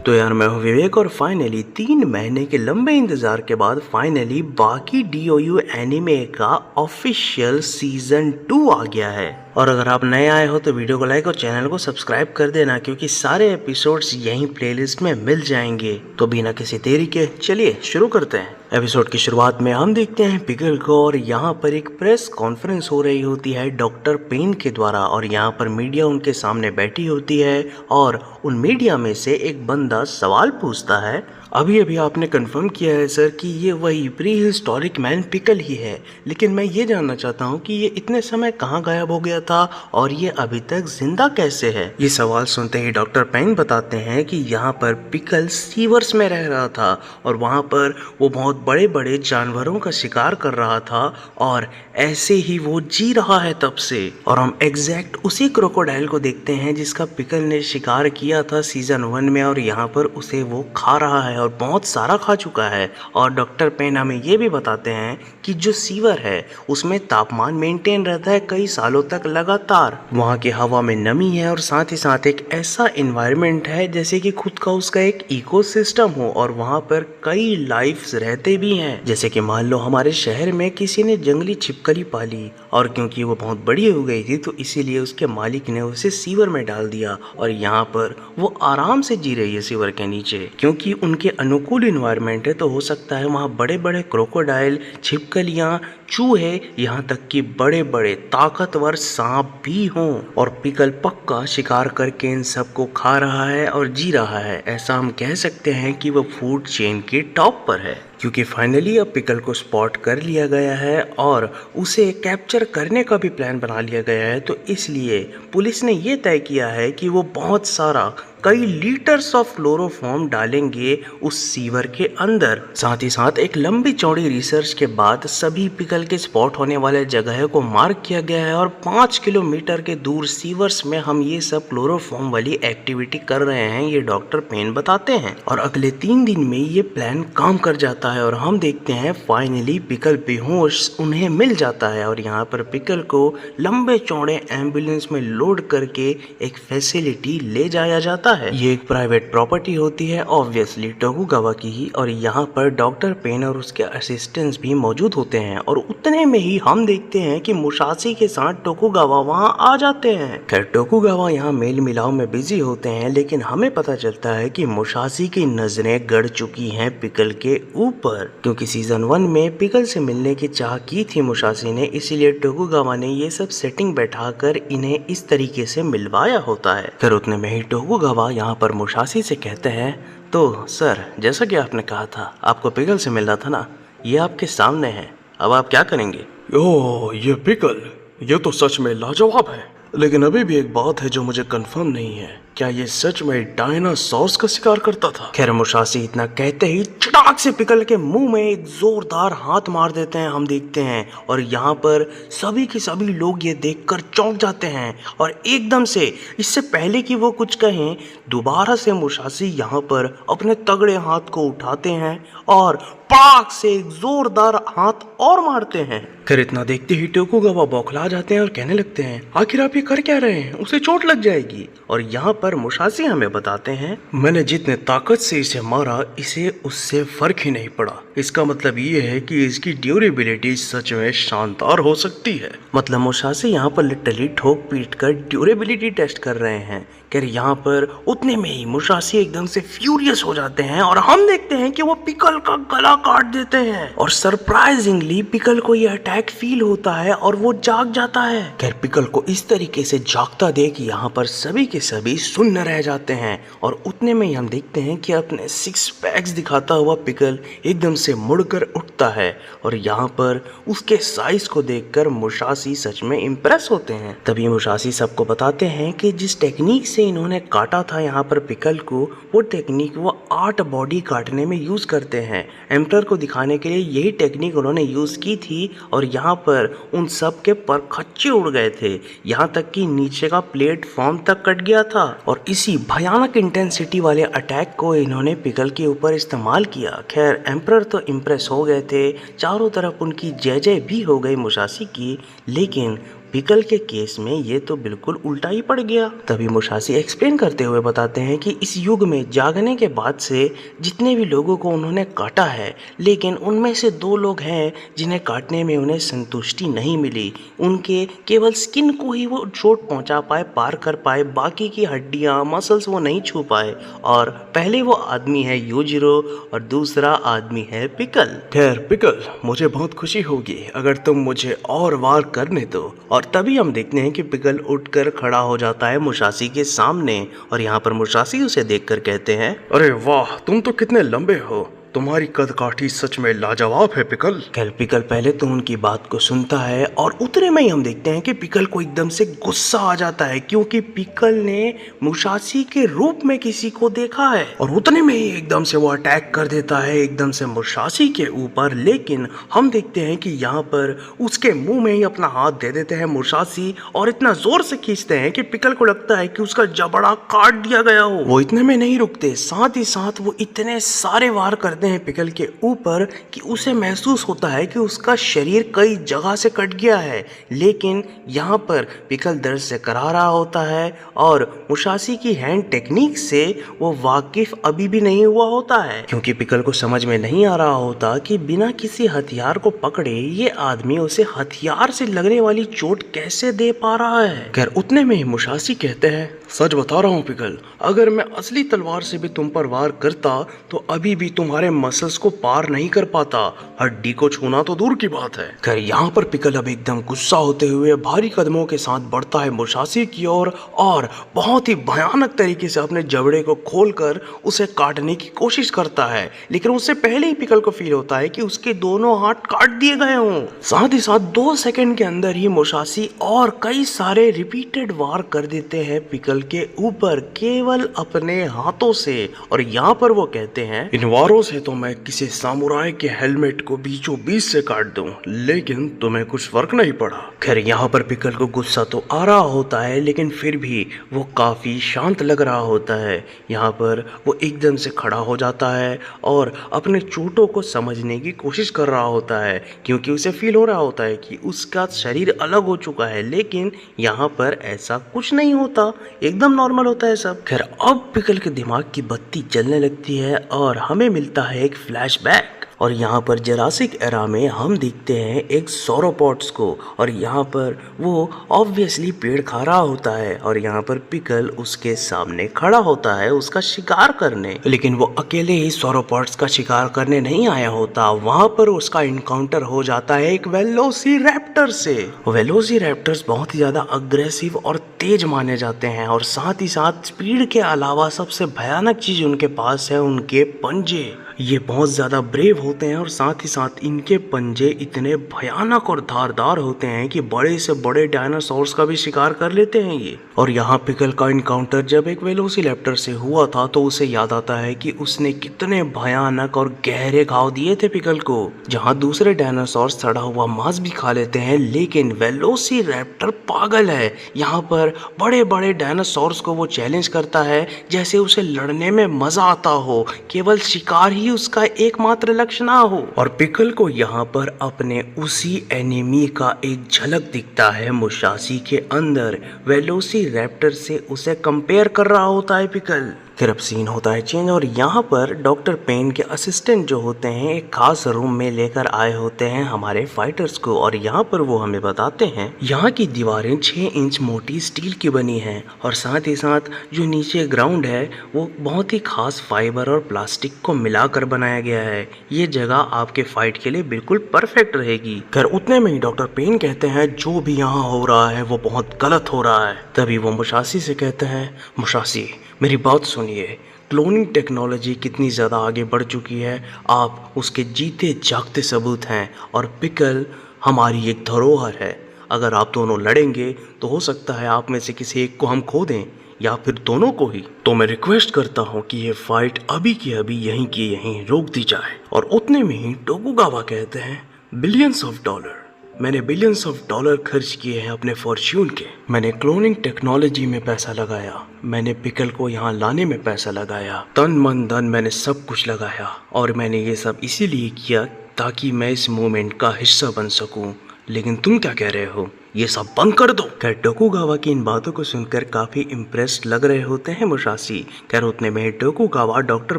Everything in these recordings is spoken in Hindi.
तो यार मैं हूँ विवेक और फाइनली 3 महीने के लंबे इंतजार के बाद फाइनली बाकी डीओयू एनिमे का ऑफिशियल सीजन 2 आ गया है। और अगर आप नए आए हो तो वीडियो को लाइक और चैनल को सब्सक्राइब कर देना, क्योंकि सारे एपिसोड्स यहीं प्लेलिस्ट में मिल जाएंगे। तो बिना किसी देरी के चलिए शुरू करते हैं। एपिसोड की शुरुआत में हम देखते हैं पिकल को, और यहाँ पर एक प्रेस कॉन्फ्रेंस हो रही होती है डॉक्टर पेन के द्वारा, और यहाँ पर मीडिया उनके सामने बैठी होती है और उन मीडिया में से एक बंदा सवाल पूछता है, अभी अभी आपने कंफर्म किया है सर कि ये वही प्री हिस्टोरिक मैन पिकल ही है, लेकिन मैं ये जानना चाहता हूँ कि ये इतने समय कहाँ गायब हो गया था और ये अभी तक जिंदा कैसे है। ये सवाल सुनते ही डॉक्टर पेन बताते हैं कि यहाँ पर पिकल सीवर्स में रह रहा था और वहाँ पर वो बहुत बड़े बड़े जानवरों का शिकार कर रहा था और ऐसे ही वो जी रहा है तब से। और हम एग्जैक्ट उसी क्रोकोडाइल को देखते हैं जिसका पिकल ने शिकार किया था सीजन 1 में, और यहाँ पर उसे वो खा रहा है और बहुत सारा खा चुका है। और डॉक्टर पेन हमें ये भी बताते हैं कि जो सीवर है उसमें तापमान मेंटेन रहता है कई सालों तक लगातार। वहाँ की हवा में नमी है और साथ ही साथ एक ऐसा एनवायरनमेंट है जैसे कि खुद का उसका एक इकोसिस्टम हो, और वहाँ पर कई लाइफ्स रहते भी हैं। जैसे कि मान लो हमारे शहर में किसी ने जंगली छिपकली पाली, और क्योंकि वो बहुत बड़ी हो गई थी तो इसीलिए उसके मालिक ने उसे सीवर में डाल दिया, और यहाँ पर वो आराम से जी रही है सीवर के नीचे। क्योंकि उनके अनुकूल इन्वायरमेंट है तो हो सकता है वहाँ बड़े बड़े क्रोकोडाइल, छिपकलियाँ, चूहे, यहाँ तक कि बड़े बड़े ताकतवर सांप भी हों। और पिकल पक्का शिकार करके इन सबको खा रहा है और जी रहा है। ऐसा हम कह सकते हैं कि वो फूड चेन के टॉप पर है, क्योंकि फाइनली अब पिकल को स्पॉट कर लिया गया है और उसे कैप्चर करने का भी प्लान बना लिया गया है। तो इसलिए पुलिस ने ये तय किया है कि वो बहुत सारा कई लीटर्स ऑफ क्लोरोफॉर्म डालेंगे उस सीवर के अंदर। साथ ही साथ एक लंबी चौड़ी रिसर्च के बाद सभी पिकल के स्पॉट होने वाले जगह को मार्क किया गया है, और 5 किलोमीटर के दूर सीवर्स में हम ये सब क्लोरोफॉर्म वाली एक्टिविटी कर रहे हैं, ये डॉक्टर पेन बताते हैं। और अगले 3 दिन में ये प्लान काम कर जाता है और हम देखते हैं फाइनली पिकल बेहोश उन्हें मिल जाता है, और यहाँ पर पिकल को लंबे चौड़े एम्बुलेंस में लोड करके एक फैसिलिटी ले जाया जाता है। ये एक प्राइवेट प्रॉपर्टी होती है, ऑब्वियसली टोकुगावा की ही, और यहाँ पर डॉक्टर पेन और उसके असिस्टेंट्स भी मौजूद होते हैं। और उतने में ही हम देखते हैं कि मुसाशी के साथ टोकुगावा वहाँ आ जाते हैं। खैर टोकुगावा यहाँ मेल मिलाव में बिजी होते हैं, लेकिन हमें पता चलता है कि मुसाशी की नजरें गड़ चुकी हैं पिकल के ऊपर, क्योंकि सीजन 1 में पिकल से मिलने की चाह की थी मुसाशी ने, इसीलिए टोकुगावा ने ये सब सेटिंग बैठाकर इन्हें इस तरीके से मिलवाया होता है। फिर उतने में ही टोकुगावा यहाँ पर मुसाशी से कहते हैं, तो सर जैसा कि आपने कहा था आपको पिकल से मिलना था ना, ये आपके सामने है, अब आप क्या करेंगे? ओह ये पिकल, ये तो सच में लाजवाब है, लेकिन अभी भी एक बात है जो मुझे कंफर्म नहीं है, क्या ये सच में डायनासोर्स का शिकार करता था? खैर मुसाशी इतना कहते ही चटाक से पिकल के मुंह में एक जोरदार हाथ मार देते हैं, हम देखते हैं। और यहाँ पर सभी के सभी लोग ये देखकर चौंक जाते हैं, और एकदम से इससे पहले कि वो कुछ कहें दोबारा से मुसाशी यहाँ पर अपने तगड़े हाथ को उठाते हैं और पाक से एक जोरदार हाथ और मारते हैं। खैर इतना देखते ही टोकुगावा बौखला जाते हैं और कहने लगते हैं, आखिर आप ये कर क्या रहे हैं, उसे चोट लग जाएगी। और यहाँ पर मुसाशी हमें बताते हैं, मैंने जितने ताकत से इसे मारा इसे उससे फर्क ही नहीं पड़ा। इसका मतलब ये है कि इसकी ड्यूरेबिलिटी सच में शानदार हो सकती है। मतलब मुसाशी यहाँ पर लिटरली ठोक पीट कर ड्यूरेबिलिटी टेस्ट कर रहे हैं। खैर यहाँ पर उतने में ही मुसाशी एकदम से फ्यूरियस हो जाते हैं और हम देखते हैं कि वो पिकल का गला काट देते हैं, और सरप्राइजिंगली पिकल को ये अटैक फील होता है और वो जाग जाता है। खैर पिकल को इस तरीके से जागता देख यहाँ पर सभी के सभी सुन्न रह जाते हैं, और उतने में ही हम देखते हैं कि अपने 6 पैक्स दिखाता हुआ पिकल एकदम से मुड़कर उठता है, और यहाँ पर उसके साइज को देखकर मुसाशी सच में इम्प्रेस होते हैं। तभी मुसाशी सबको बताते हैं कि जिस टेक्निक से इन्होंने काटा था यहाँ पर पिकल को, वो टेक्निक वो 8 बॉडी काटने में यूज करते हैं। एम्परर को दिखाने के लिए यही टेक्निक उन्होंने यूज की थी, और यहाँ पर उन सब के परखच्चे उड़ गए थे, यहाँ तक कि नीचे का प्लेटफॉर्म तक कट गया था। और इसी भयानक इंटेंसिटी वाले अटैक को इन्होंने पिकल के ऊपर इस्तेमाल किया। खैर एम्परर तो इम्प्रेस हो गए थे, चारों तरफ उनकी जय जय भी हो गई मुसाशी की, लेकिन पिकल के केस में ये तो बिल्कुल उल्टा ही पड़ गया। तभी मुसाशी एक्सप्लेन करते हुए बताते हैं कि इस युग में जागने के बाद से जितने भी लोगों को उन्होंने काटा है, लेकिन उनमें से 2 लोग हैं जिन्हें काटने में उन्हें संतुष्टि नहीं मिली। उनके केवल स्किन को ही वो चोट पहुंचा पाए, पार कर पाए, बाकी की हड्डियां मसल्स वो नहीं छू पाए। और पहले वो आदमी है यूजिरो और दूसरा आदमी है पिकल। खैर पिकल, मुझे बहुत खुशी होगी अगर तुम मुझे और वार करने दो। और तभी हम देखते हैं कि पिकल उठकर खड़ा हो जाता है मुसाशी के सामने और यहाँ पर मुसाशी उसे देखकर कहते हैं, अरे वाह, तुम तो कितने लंबे हो, तुम्हारी कदकाठी सच में लाजवाब है पिकल। खैर पिकल पहले तो उनकी बात को सुनता है और उतने में ही हम देखते हैं कि पिकल को एकदम से गुस्सा आ जाता है, क्योंकि पिकल ने मुसाशी के रूप में किसी को देखा है। और उतने में ही एकदम से वो अटैक कर देता है एकदम से मुसाशी के ऊपर। लेकिन हम देखते हैं कि यहाँ पर उसके मुंह में ही अपना हाथ दे देते हैं मुसाशी और इतना जोर से खींचते हैं कि पिकल को लगता है कि उसका जबड़ा काट दिया गया हो। वो इतने में नहीं रुकते, साथ ही साथ वो इतने सारे वार करते हैं पिकल के ऊपर कि उसे महसूस होता है कि उसका शरीर कई जगह से कट गया है। लेकिन यहाँ पर पिकल दर्द से करा रहा होता है और मुसाशी की हैंड टेक्निक से वो वाकिफ अभी भी नहीं हुआ होता है, क्योंकि पिकल को समझ में नहीं आ रहा होता कि बिना किसी हथियार को पकड़े ये आदमी उसे हथियार से लगने वाली चोट कैसे दे पा रहा है। खैर उतने में ही मुसाशी कहते हैं, सच बता रहा हूँ पिकल, अगर मैं असली तलवार से भी तुम पर वार करता तो अभी भी तुम्हारे मसल्स को पार नहीं कर पाता, हड्डी को छूना तो दूर की बात है। खैर यहाँ पर पिकल अब एकदम गुस्सा होते हुए भारी कदमों के साथ बढ़ता है मुसाशी की ओर और बहुत ही भयानक तरीके से अपने जबड़े को खोलकर उसे काटने की कोशिश करता है। लेकिन उससे पहले ही पिकल को फील होता है कि उसके दोनों हाथ काट दिए गए हों। साथ ही साथ 2 सेकंड के अंदर ही मुसाशी और कई सारे रिपीटेड वार कर देते हैं पिकल के ऊपर केवल अपने हाथों से। और यहाँ पर वो कहते हैं, इन वारों से तो मैं किसी सामुराई के हेलमेट को बीचों बीच से काट दूं, लेकिन तुम्हें कुछ फर्क नहीं पड़ा। खैर यहाँ पर पिकल को गुस्सा तो आ रहा होता है, लेकिन फिर भी वो काफी शांत लग रहा होता है। यहाँ पर वो एकदम से खड़ा हो जाता है और अपने चोटों को समझने की कोशिश कर रहा होता है, क्योंकि उसे फील हो रहा होता है कि उसका शरीर अलग हो चुका है। लेकिन यहाँ पर ऐसा कुछ नहीं होता, एकदम नॉर्मल होता है सब। खैर अब पिकल के दिमाग की बत्ती जलने लगती है और हमें मिलता है एक फ्लैशबैक। और यहाँ पर जुरासिक एरा में हम देखते हैं एक सौरोपॉड्स को और यहाँ पर वो ऑब्वियसली पेड़ खा रहा होता है और यहाँ पर पिकल उसके सामने खड़ा होता है उसका शिकार करने। लेकिन वो अकेले ही सौरोपॉड्स का शिकार करने नहीं आया होता, वहाँ पर उसका इनकाउंटर हो जाता है एक वेलोसिरैप्टर से। वेलोसिरैप्टर्स बहुत ही ज़्यादा अग्रेसिव और तेज माने जाते हैं और साथ ही साथ स्पीड के अलावा सबसे भयानक चीज़ उनके पास है उनके पंजे। ये बहुत ज़्यादा ब्रेव होते हैं और साथ ही साथ इनके पंजे इतने भयानक और धारदार होते हैं कि बड़े से बड़े डायनासोर्स का भी शिकार कर लेते हैं ये। और यहाँ पिकल का इनकाउंटर जब एक वेलोसिरैप्टर से हुआ था तो उसे याद आता है कि उसने कितने भयानक और गहरे घाव दिए थे पिकल को। जहाँ दूसरे डायनासोर्स सड़ा हुआ मांस भी खा लेते हैं, लेकिन वेलोसिरैप्टर पागल है। यहाँ पर बड़े बड़े डायनासोर्स को वो चैलेंज करता है जैसे उसे लड़ने में मजा आता हो, केवल शिकार ही उसका एकमात्र लक्ष्य ना हो। और पिकल को यहाँ पर अपने उसी एनिमी का एक झलक दिखता है मुसाशी के अंदर। वेलोसिरैप्टर से उसे कंपेयर कर रहा होता है पिकल। फिर अब सीन होता है चेंज और यहाँ पर डॉक्टर पेन के असिस्टेंट जो होते हैं एक खास रूम में लेकर आए होते हैं हमारे फाइटर्स को और यहाँ पर वो हमें बताते हैं यहाँ की दीवारें 6 इंच मोटी स्टील की बनी हैं और साथ ही साथ जो नीचे ग्राउंड है वो बहुत ही खास फाइबर और प्लास्टिक को मिलाकर बनाया गया है। ये जगह आपके फाइट के लिए बिल्कुल परफेक्ट रहेगी। खैर उतने में ही डॉक्टर पेन कहते हैं जो भी यहाँ हो रहा है वो बहुत गलत हो रहा है। तभी वो मुसाशी से कहते हैं, मुसाशी मेरी बात सुनिए, क्लोनिंग टेक्नोलॉजी कितनी ज़्यादा आगे बढ़ चुकी है, आप उसके जीते जागते सबूत हैं और पिकल हमारी एक धरोहर है। अगर आप दोनों लड़ेंगे तो हो सकता है आप में से किसी एक को हम खो दें या फिर दोनों को ही। तो मैं रिक्वेस्ट करता हूँ कि ये फाइट अभी की अभी यहीं की यहीं रोक दी जाए। और उतने में ही टोकुगावा कहते हैं, बिलियंस ऑफ डॉलर, मैंने बिलियंस ऑफ डॉलर खर्च किए हैं अपने फॉर्च्यून के। मैंने क्लोनिंग टेक्नोलॉजी में पैसा लगाया, मैंने पिकल को यहाँ लाने में पैसा लगाया, तन मन धन मैंने सब कुछ लगाया और मैंने ये सब इसीलिए किया ताकि मैं इस मूवमेंट का हिस्सा बन सकूं। लेकिन तुम क्या कह रहे हो? ये सब बंद कर दो। खैर टोकुगावा की इन बातों को सुनकर काफी इम्प्रेस्ड लग रहे होते हैं मुसाशी। खैर उतने में टोकुगावा डॉक्टर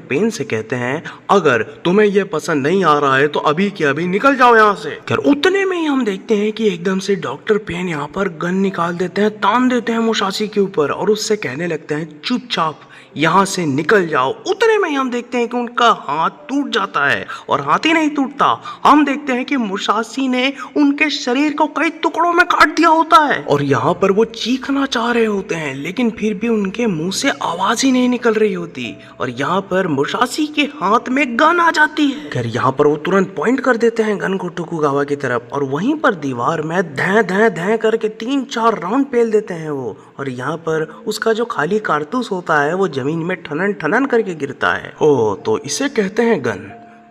पेन से कहते हैं, अगर तुम्हें ये पसंद नहीं आ रहा है तो अभी के अभी निकल जाओ यहाँ से। खैर उतने में ही हम देखते हैं कि एकदम से डॉक्टर पेन यहाँ पर गन निकाल देते हैं, तान देते हैं मुसाशी के ऊपर और उससे कहने लगते हैं चुपचाप यहाँ से निकल जाओ। उतने में ही हम देखते हैं कि उनका हाथ टूट जाता है और हाथ ही नहीं टूटता, हम देखते हैं कि मुसाशी ने उनके शरीर को कई टुकड़ों में काट दिया होता है और यहाँ पर वो चीखना चाह रहे होते हैं लेकिन फिर भी उनके मुंह से आवाज ही नहीं निकल रही होती और यहाँ पर मुसाशी के हाथ में गन आ जाती है। खैर यहाँ पर वो तुरंत पॉइंट कर देते हैं गन को टोकुगावा की तरफ और वहीं पर दीवार में धै धै धै करके 3-4 राउंड पेल देते हैं वो और यहाँ पर उसका जो खाली कारतूस होता है वो जमीन में ठनन ठनन करके गिरता है। ओ तो इसे कहते हैं गन।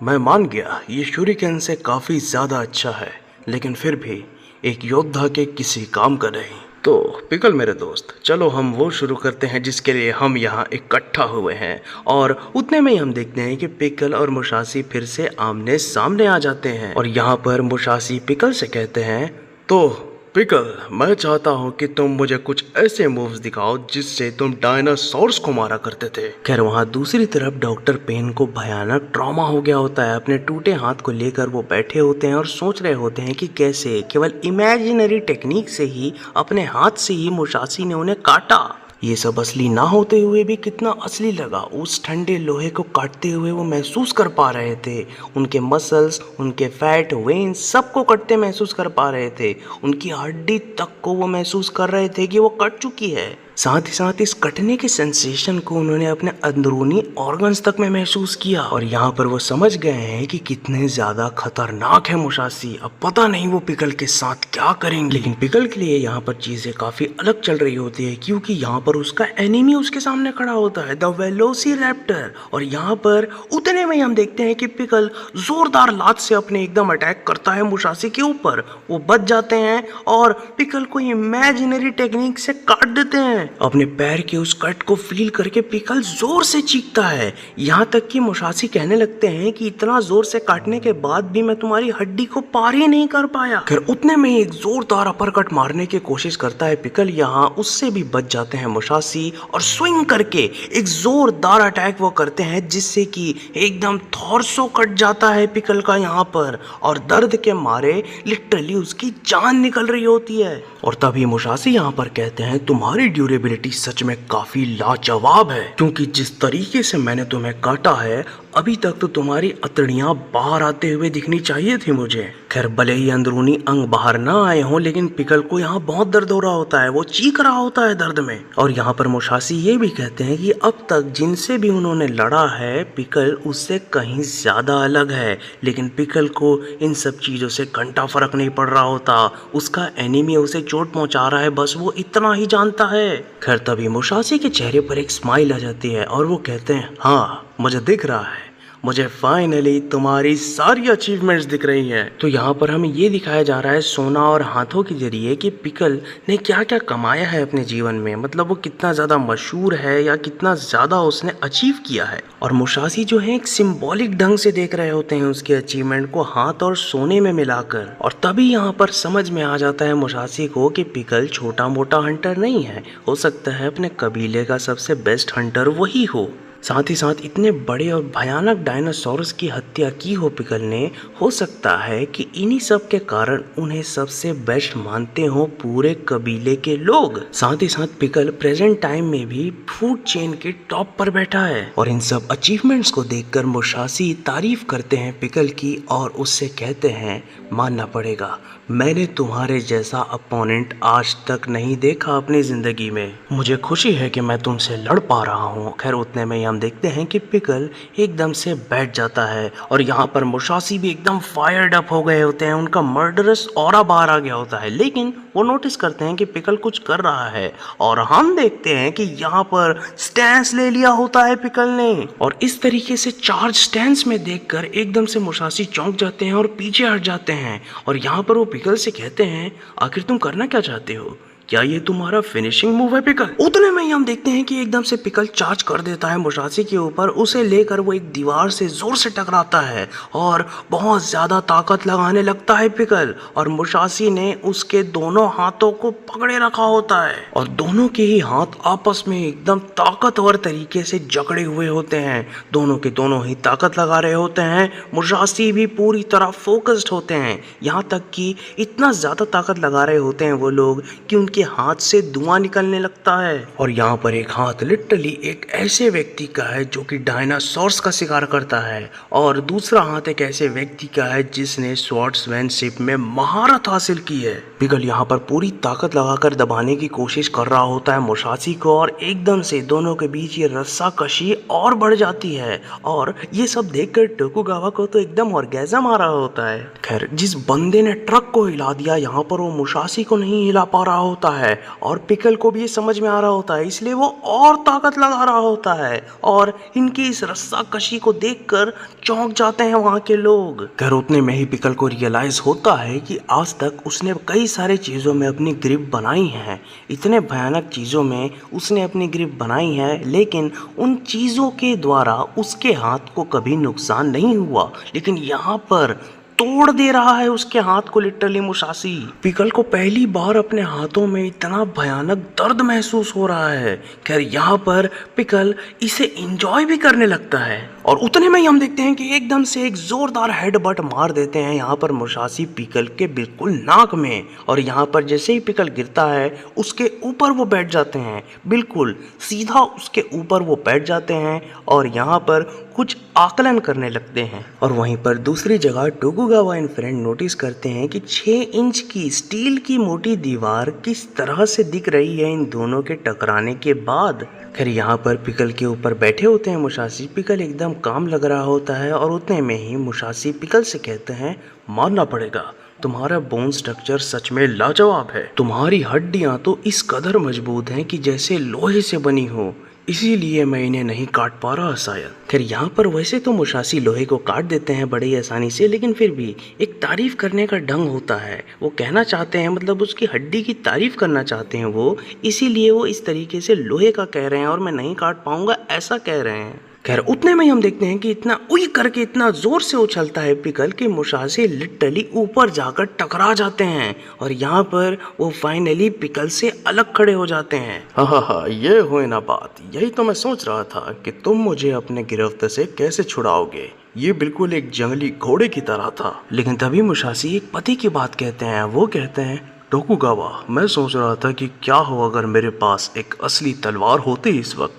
मैं मान गया ये शूरिकेन से काफी ज्यादा अच्छा है, लेकिन फिर भी एक योद्धा के किसी काम का नहीं। तो पिकल मेरे दोस्त, चलो हम वो शुरू करते हैं जिसके लिए हम यहाँ इकट्ठा हुए हैं। और उतने में ही हम देखते हैं कि पिकल और मुसाशी फिर से आमने सामने आ जाते हैं और यहाँ पर मुसाशी पिकल से कहते हैं, तो पिकल मैं चाहता हूँ कि तुम मुझे कुछ ऐसे मूव्स दिखाओ जिससे तुम डायनासोर्स को मारा करते थे। खैर वहाँ दूसरी तरफ डॉक्टर पेन को भयानक ट्रॉमा हो गया होता है। अपने टूटे हाथ को लेकर वो बैठे होते हैं और सोच रहे होते हैं कि कैसे केवल इमेजिनरी टेक्निक से ही अपने हाथ से ही मुसाशी ने उन्हें काटा। ये सब असली ना होते हुए भी कितना असली लगा। उस ठंडे लोहे को काटते हुए वो महसूस कर पा रहे थे, उनके मसल्स, उनके फैट, वेन्स सबको कटते महसूस कर पा रहे थे। उनकी हड्डी तक को वो महसूस कर रहे थे कि वो कट चुकी है। साथ ही साथ इस कटने के सेंसेशन को उन्होंने अपने अंदरूनी ऑर्गन्स तक में महसूस किया और यहाँ पर वो समझ गए हैं कि कितने ज्यादा खतरनाक है मुसाशी। अब पता नहीं वो पिकल के साथ क्या करेंगे, लेकिन पिकल के लिए यहाँ पर चीजें काफी अलग चल रही होती है क्योंकि यहाँ पर उसका एनिमी उसके सामने खड़ा होता है, द वेलोसिरैप्टर। और यहाँ पर उतने में हम देखते हैं कि पिकल जोरदार लात से अपने एकदम अटैक करता है मुसाशी के ऊपर। वो बच जाते हैं और पिकल को इमेजिनरी टेक्निक से काट देते हैं। अपने पैर के उस कट को फील करके पिकल जोर से चीखता है, यहाँ तक कि मुसाशी कहने लगते हैं कि इतना जोर से काटने के बाद भी मैं तुम्हारी हड्डी को पार ही नहीं कर पाया। खैर उतने में एक जोरदार अपरकट मारने की कोशिश करता है पिकल, यहाँ उससे भी बच जाते हैं मुसाशी और स्विंग करके एक जोरदार अटैक वो करते हैं जिससे कि एकदम थॉर्सो कट जाता है पिकल का यहाँ पर और दर्द के मारे लिटरली उसकी जान निकल रही होती है। और तभी मुसाशी यहाँ पर कहते हैं, तुम्हारी ड्यूरेबिलिटी सच में काफी लाजवाब है क्योंकि जिस तरीके से मैंने तुम्हें काटा है अभी तक तो तुम्हारी अतड़ियां बाहर आते हुए दिखनी चाहिए थी मुझे। खैर भले ही अंदरूनी अंग बाहर ना आए हों लेकिन पिकल को यहाँ बहुत दर्द हो रहा होता है, वो चीख रहा होता है दर्द में। और यहाँ पर मुसाशी ये भी कहते हैं कि अब तक जिनसे भी उन्होंने लड़ा है पिकल उससे कहीं ज्यादा अलग है, लेकिन पिकल को इन सब चीजों से घंटा फर्क नहीं पड़ रहा होता। उसका एनिमी उसे चोट पहुंचा रहा है, बस वो इतना ही जानता है। खैर तभी मुसाशी के चेहरे पर एक स्माइल आ जाती है और वो कहते हैं, हाँ मुझे दिख रहा है, मुझे फाइनली तुम्हारी सारी अचीवमेंट्स दिख रही हैं। तो यहाँ पर हमें ये दिखाया जा रहा है सोना और हाथों के जरिए कि पिकल ने क्या क्या कमाया है अपने जीवन में, मतलब वो कितना ज़्यादा मशहूर है या कितना ज़्यादा उसने अचीव किया है। और मुसाशी जो है एक सिंबॉलिक ढंग से देख रहे होते हैं उसके अचीवमेंट को हाथ और सोने में मिलाकर। और तभी यहाँ पर समझ में आ जाता है मुसाशी को कि पिकल छोटा मोटा हंटर नहीं है, हो सकता है अपने कबीले का सबसे बेस्ट हंटर वही हो। साथ ही साथ इतने बड़े और भयानक डायनासोरस की हत्या की हो पिकल ने, हो सकता है कि इन्हीं सब के कारण उन्हें सबसे बेस्ट मानते हो पूरे कबीले के लोग। साथ ही साथ पिकल प्रेजेंट टाइम में भी फूड चेन के टॉप पर बैठा है और इन सब अचीवमेंट्स को देखकर मुसाशी तारीफ करते हैं पिकल की और उससे कहते हैं, मानना पड़ेगा मैंने तुम्हारे जैसा अपोनेंट आज तक नहीं देखा अपनी जिंदगी में, मुझे खुशी है कि मैं तुमसे लड़ पा रहा हूँ। खैर उतने में हम देखते हैं कि पिकल एकदम से बैठ जाता है और यहाँ पर मुसाशी भी एकदम फायर्ड अप हो गए होते हैं, उनका मर्डरस ऑरा बाहर आ गया होता है। लेकिन वो नोटिस करते हैं कि पिकल कुछ कर रहा है और हम देखते हैं कि यहाँ पर स्टैंस ले लिया होता है पिकल ने। और इस तरीके से चार्ज स्टैंस में देखकर एकदम से मुसाशी चौंक जाते हैं और पीछे हट जाते हैं और यहाँ पर वो पिकल से कहते हैं, आखिर तुम करना क्या चाहते हो, क्या ये तुम्हारा फिनिशिंग मूव है पिकल? उतने में ही हम देखते हैं कि एकदम से पिकल चार्ज कर देता है मुसाशी के ऊपर। उसे लेकर वो एक दीवार से जोर से टकराता है और बहुत ज्यादा ताकत लगाने लगता है पिकल। और मुसाशी ने उसके दोनों हाथों को पकड़े रखा होता है और दोनों के ही हाथ आपस में एकदम ताकतवर तरीके से जकड़े हुए होते हैं। दोनों के दोनों ही ताकत लगा रहे होते हैं। मुसाशी भी पूरी तरह फोकस्ड होते हैं। यहाँ तक कि इतना ज्यादा ताकत लगा रहे होते हैं वो लोग कि उनके हाथ से धुआं निकलने लगता है। और यहाँ पर एक हाथ लिटरली एक ऐसे व्यक्ति का है जो कि डायनासोर्स का शिकार करता है और दूसरा हाथ एक ऐसे व्यक्ति का है जिसने स्वॉर्ड्समैनशिप में महारत हासिल की है। पिकल यहाँ पर पूरी ताकत लगाकर दबाने की कोशिश कर रहा होता है मुसाशी को और एकदम से दोनों के बीच ये रस्साकशी और बढ़ जाती है। और ये सब देखकर टोकुगावा को तो एकदम ऑर्गेज़म आ रहा होता है। खैर, जिस बंदे ने ट्रक को हिला दिया यहाँ पर वो मुसाशी को नहीं हिला पा रहा होता है और पिकल को भी ये समझ में आ रहा होता है, इसलिए वो और ताकत लगा रहा होता है और इनकी इस रस्साकशी को देखकर चौंक जाते हैं वहाँ के लोग। खैर, उतने में ही पिकल को रियलाइज होता है कि आज तक उसने कई सारे चीज़ों में अपनी ग्रिप बनाई है, इतने भयानक चीज़ों में उसने अपनी ग्रिप बनाई है, लेकिन उन चीज़ों के द्वारा उसके हाथ को कभी नुकसान नहीं हुआ। लेकिन यहाँ पर तोड़ दे रहा है उसके हाथ को लिटरली मुसाशी। पिकल को पहली बार अपने हाथों में इतना भयानक दर्द महसूस हो रहा है। खैर, यहाँ पर पिकल इसे एंजॉय भी करने लगता है और उतने में ही हम देखते हैं कि एकदम से एक जोरदार हेडबट मार देते हैं यहाँ पर मुसाशी पिकल के बिल्कुल नाक में। और यहाँ पर जैसे ही पिकल गिरता है उसके ऊपर वो बैठ जाते हैं, बिल्कुल सीधा उसके ऊपर वो बैठ जाते हैं और यहाँ पर कुछ आकलन करने लगते हैं। और वहीं पर दूसरी जगह टोकुगावा एंड फ्रेंड नोटिस करते हैं कि 6 इंच की स्टील की मोटी दीवार किस तरह से दिख रही है इन दोनों के टकराने के बाद। खैर, यहाँ पर पिकल के ऊपर बैठे होते हैं मुसाशी। पिकल एकदम काम लग रहा होता है और उतने में ही मुसाशी पिकल से कहते हैं, मानना पड़ेगा तुम्हारा बोन स्ट्रक्चर सच में लाजवाब है। तुम्हारी हड्डियां तो इस कदर मजबूत हैं कि जैसे लोहे से बनी हो, इसीलिए मैं इन्हें नहीं काट पा रहा शायद। खैर, यहाँ पर वैसे तो मुसाशी लोहे को काट देते हैं बड़े ही आसानी से, लेकिन फिर भी एक तारीफ करने का ढंग होता है। वो कहना चाहते हैं, मतलब उसकी हड्डी की तारीफ करना चाहते हैं वो, इसीलिए वो इस तरीके से लोहे का कह रहे हैं और मैं नहीं काट पाऊंगा ऐसा कह रहे हैं। खैर, उतने में ही हम देखते हैं कि इतना उई करके इतना जोर से उछलता है पिकल कि मुसाशी लिटरली ऊपर जाकर टकरा जाते हैं और यहाँ पर वो फाइनली पिकल से अलग खड़े हो जाते हैं। हाँ, ये हुई ना बात। यही तो मैं सोच रहा था कि तुम मुझे अपने गिरफ्त से कैसे छुड़ाओगे। ये बिल्कुल एक जंगली घोड़े की तरह था। लेकिन तभी मुसाशी एक पति की बात कहते हैं। वो कहते हैं, टोकुगावा, मैं सोच रहा था कि क्या हो अगर मेरे पास एक असली तलवार होती इस वक्त,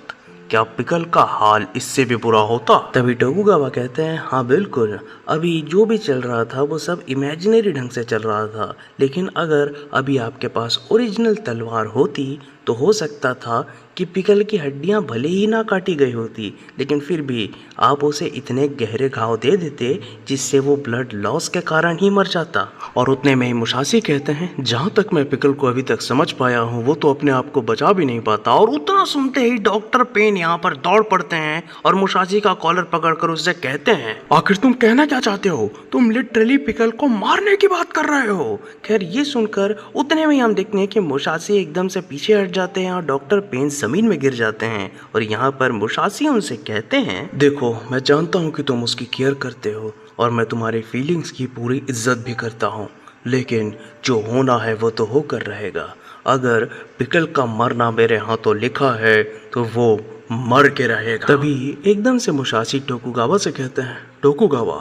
क्या पिकल का हाल इससे भी बुरा होता? तभी टोकुगावा कहते हैं, हाँ बिल्कुल, अभी जो भी चल रहा था वो सब इमेजिनरी ढंग से चल रहा था, लेकिन अगर अभी आपके पास ओरिजिनल तलवार होती तो हो सकता था कि पिकल की हड्डियां भले ही ना काटी गई होती, लेकिन फिर भी आप उसे इतने गहरे घाव दे देते जिससे वो ब्लड लॉस के कारण ही मर जाता। और उतने में ही मुसाशी कहते हैं, जहाँ तक मैं पिकल को अभी तक समझ पाया हूँ वो तो अपने आप को बचा भी नहीं पाता। और उतना सुनते ही डॉक्टर पेन यहाँ पर दौड़ पड़ते हैं और मुसाशी का कॉलर पकड़कर उससे कहते हैं, आखिर तुम कहना क्या चाहते हो? तुम लिटरली पिकल को मारने की बात कर रहे हो। खैर, ये सुनकर उतने में हम देखते हैं कि मुसाशी एकदम से पीछे हट जाते हैं और डॉक्टर पेन जमीन में गिर जाते हैं। और यहाँ पर मुसाशी उनसे कहते हैं, देखो, मैं जानता हूँ कि तुम उसकी केयर करते हो और मैं तुम्हारी फीलिंग्स की पूरी इज्जत भी करता हूँ, लेकिन जो होना है वो तो होकर रहेगा। अगर पिकल का मरना मेरे हाथों लिखा है तो वो मर के रहेगा। तभी एकदम से मुसाशी टोकुगावा से कहते हैं, टोकुगावा,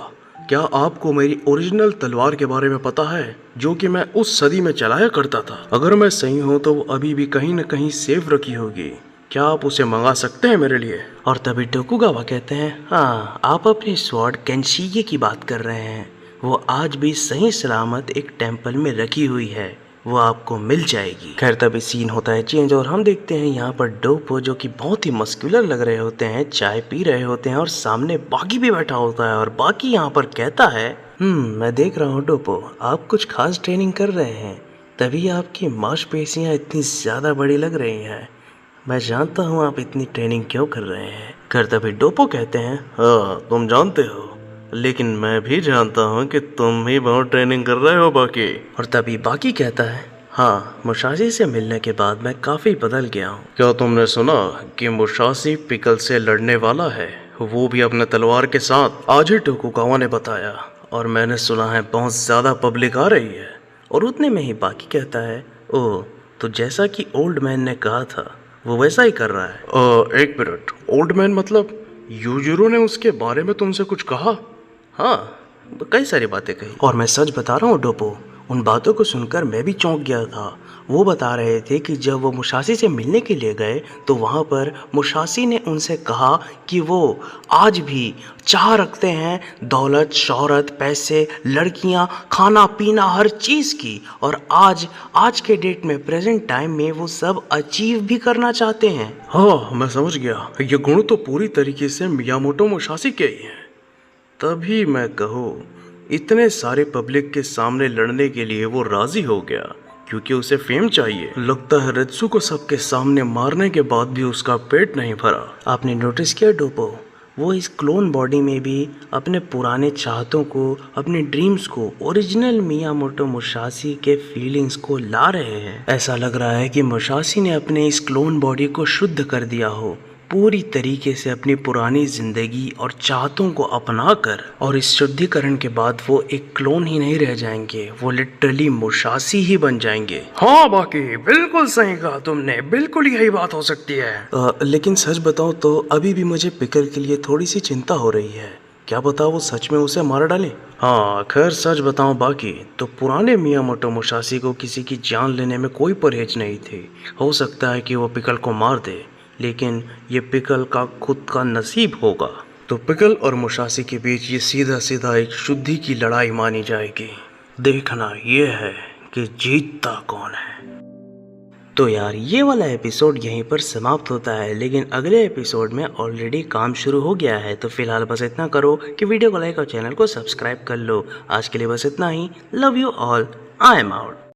क्या आपको मेरी ओरिजिनल तलवार के बारे में पता है जो कि मैं उस सदी में चलाया करता था? अगर मैं सही हूँ तो वो अभी भी कहीं न कहीं सेफ रखी होगी। क्या आप उसे मंगा सकते हैं मेरे लिए? और तभी टोकुगावा कहते हैं, हाँ, आप अपनी स्वॉर्ड केनशिगे की बात कर रहे हैं। वो आज भी सही सलामत एक टेम्पल में रखी हुई है, वो आपको मिल जाएगी। खैर, तभी सीन होता है चेंज और हम देखते हैं यहाँ पर डोपो, जो कि बहुत ही मस्कुलर लग रहे होते हैं, चाय पी रहे होते हैं और सामने बाकी भी बैठा होता है। और बाकी यहाँ पर कहता है, मैं देख रहा हूँ डोपो, आप कुछ खास ट्रेनिंग कर रहे हैं, तभी आपकी मांसपेशियाँ इतनी ज़्यादा बड़ी लग रही हैं। मैं जानता हूँ आप इतनी ट्रेनिंग क्यों कर रहे हैं। खैर, तभी डोपो कहते हैं, हाँ, तुम जानते हो, लेकिन मैं भी जानता हूँ कि तुम ही बहुत ट्रेनिंग कर रहे हो बाकी। और तभी बाकी कहता है, हाँ, मुशाशी से मिलने के बाद मैं काफ़ी बदल गया हूँ। क्या तुमने सुना कि मुशाशी पिकल से लड़ने वाला है, वो भी अपने तलवार के साथ? आज ही टोकुगावा ने बताया और मैंने सुना है बहुत ज़्यादा पब्लिक आ रही है। और उतने में ही बाकी कहता है, ओह, तो जैसा कि ओल्ड मैन ने कहा था वो वैसा ही कर रहा है। एक मिनट, ओल्ड मैन मतलब यूजुरो ने उसके बारे में तुमसे कुछ कहा? हाँ, कई सारी बातें कही। और मैं सच बता रहा हूँ डोपो, उन बातों को सुनकर मैं भी चौंक गया था। वो बता रहे थे कि जब वो मुशाशी से मिलने के लिए गए तो वहाँ पर मुशाशी ने उनसे कहा कि वो आज भी चाह रखते हैं दौलत, शोहरत, पैसे, लड़कियाँ, खाना पीना, हर चीज़ की। और आज के डेट में, प्रेजेंट टाइम में वो सब अचीव भी करना चाहते हैं। हाँ, मैं समझ गया। ये गुण तो पूरी तरीके से मियामोटो मुशाशी के ही हैं। तभी मैं कहूँ इतने सारे पब्लिक के सामने लड़ने के लिए वो राजी हो गया, क्योंकि उसे फेम चाहिए। लगता है रित्सु को सबके सामने मारने के बाद भी उसका पेट नहीं भरा। आपने नोटिस किया डोपो, वो इस क्लोन बॉडी में भी अपने पुराने चाहतों को, अपने ड्रीम्स को, ओरिजिनल मियामोटो मुशाशी के फीलिंग्स को ला रहे हैं। ऐसा लग रहा है कि मुशाशी ने अपने इस क्लोन बॉडी को शुद्ध कर दिया हो, पूरी तरीके से अपनी पुरानी जिंदगी और चाहतों को अपनाकर। और इस शुद्धिकरण के बाद वो एक क्लोन ही नहीं रह जाएंगे, वो लिटरली मुशाशी ही बन जाएंगे। हाँ, बाकी बिल्कुल सही कहा तुमने, बिल्कुल यही बात हो सकती है। लेकिन सच बताऊं तो अभी भी मुझे पिकल के लिए थोड़ी सी चिंता हो रही है। क्या बताओ वो सच में उसे मार डाले? हाँ, खैर सच बताऊं बाकी तो पुराने मियामोटो मुशाशी को किसी की जान लेने में कोई परहेज नहीं थी। हो सकता है कि वो पिकल को मार दे, लेकिन ये पिकल का खुद का नसीब होगा। तो पिकल और मुशाशी के बीच ये सीधा सीधा एक शुद्धि की लड़ाई मानी जाएगी। देखना ये है कि जीतता कौन है। तो यार, ये वाला एपिसोड यहीं पर समाप्त होता है, लेकिन अगले एपिसोड में ऑलरेडी काम शुरू हो गया है। तो फिलहाल बस इतना करो कि वीडियो को लाइक और चैनल को सब्सक्राइब कर लो। आज के लिए बस इतना ही। Love you all, I am out.